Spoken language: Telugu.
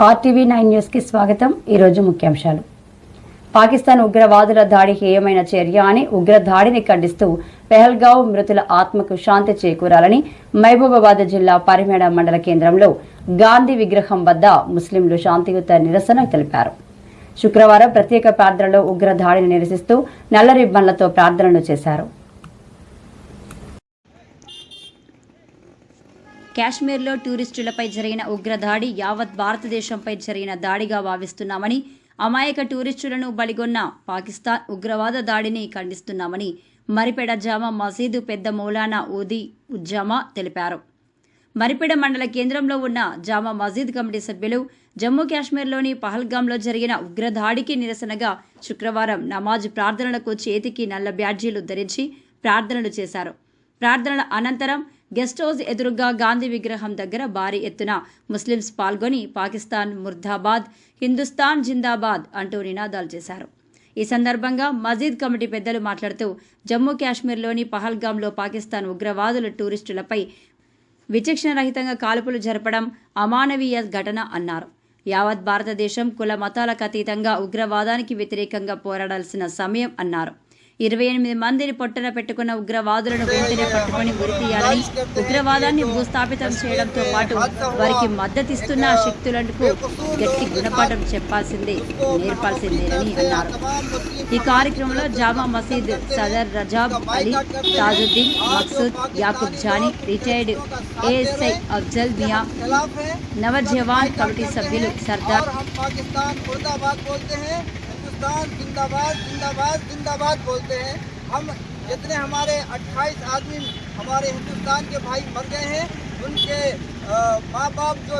RTV 9 న్యూస్ కి స్వాగతం। ఈ రోజు ముఖ్యాంశాలు। పాకిస్తాన్ ఉగ్రవాదుల దాడి హేయమైన చర్య అని ఉగ్ర దాడిని ఖండిస్తూ పెహల్గావ్ మృతుల ఆత్మకు శాంతి చేకూరాలని మహబూబాబాద్ జిల్లా పరిమేడ మండల కేంద్రంలో గాంధీ విగ్రహం వద్ద ముస్లింలు శాంతియుత నిరసన తెలిపారు। శుక్రవారం ప్రత్యేక ప్రార్థనలో ఉగ్ర దాడిని నిరసిస్తూ నల్ల రిబ్బన్లతో ప్రార్థనలు చేశారు। కాశ్మీర్లో టూరిస్టులపై జరిగిన ఉగ్రదాడి యావత్ భారతదేశంపై జరిగిన దాడిగా భావిస్తున్నామని, అమాయక టూరిస్టులను బలిగొన్న పాకిస్తాన్ ఉగ్రవాద దాడిని ఖండిస్తున్నామని మరిపెడ జామా మసీదు పెద్ద మౌలానా ఊదీ ఉజ్జామా తెలిపారు। మరిపెడ మండల కేంద్రంలో ఉన్న జామా మసీద్ కమిటీ సభ్యులు జమ్మూ కాశ్మీర్లోని పహల్గాంలో జరిగిన ఉగ్రదాడికి నిరసనగా శుక్రవారం నమాజ్ ప్రార్థనలకు చేతికి నల్ల బ్యాడ్జీలు ధరించి ప్రార్థనలు చేశారు। ప్రార్థనల అనంతరం గెస్ట్ హౌస్ ఎదురుగా గాంధీ విగ్రహం దగ్గర భారీ ఎత్తున ముస్లింస్ పాల్గొని పాకిస్తాన్ ముర్దాబాద్, హిందుస్థాన్ జిందాబాద్ అంటూ నినాదాలు చేశారు। ఈ సందర్భంగా మసీద్ కమిటీ పెద్దలు మాట్లాడుతూ జమ్మూ కాశ్మీర్లోని పహల్గాంలో పాకిస్తాన్ ఉగ్రవాదుల టూరిస్టులపై విచక్షణరహితంగా కాల్పులు జరపడం అమానవీయ ఘటన అన్నారు। యావత్ భారతదేశం కుల మతాలకు అతీతంగా ఉగ్రవాదానికి వ్యతిరేకంగా పోరాడాల్సిన సమయం అన్నారు। 28 మందిని పొట్టన పెట్టుకున్న ఉగ్రవాదులను వెంటనే పట్టుకొని ఉరితీయాలని, ఉగ్రవాదాన్ని భూస్థాపితం చేయడంతో పాటు వారికి మద్దతిస్తున్న శక్తులకు గట్టి గుణపాఠం నేర్పాల్సిందేనని అన్నారు। ఈ కార్యక్రమంలో జామా మసీద్ సదర్ Rajab Ali, Tajuddin, Maqsood, Yakub Jani, retired ASI Afzal Miya, Navjawan committee సభ్యులు సర్దార్ जिंदाबाद जिंदाबाद जिंदाबाद बोलते हैं। हम जितने हमारे 28 आदमी हमारे हिंदुस्तान के भाई मर गए हैं, उनके माँ बाप जो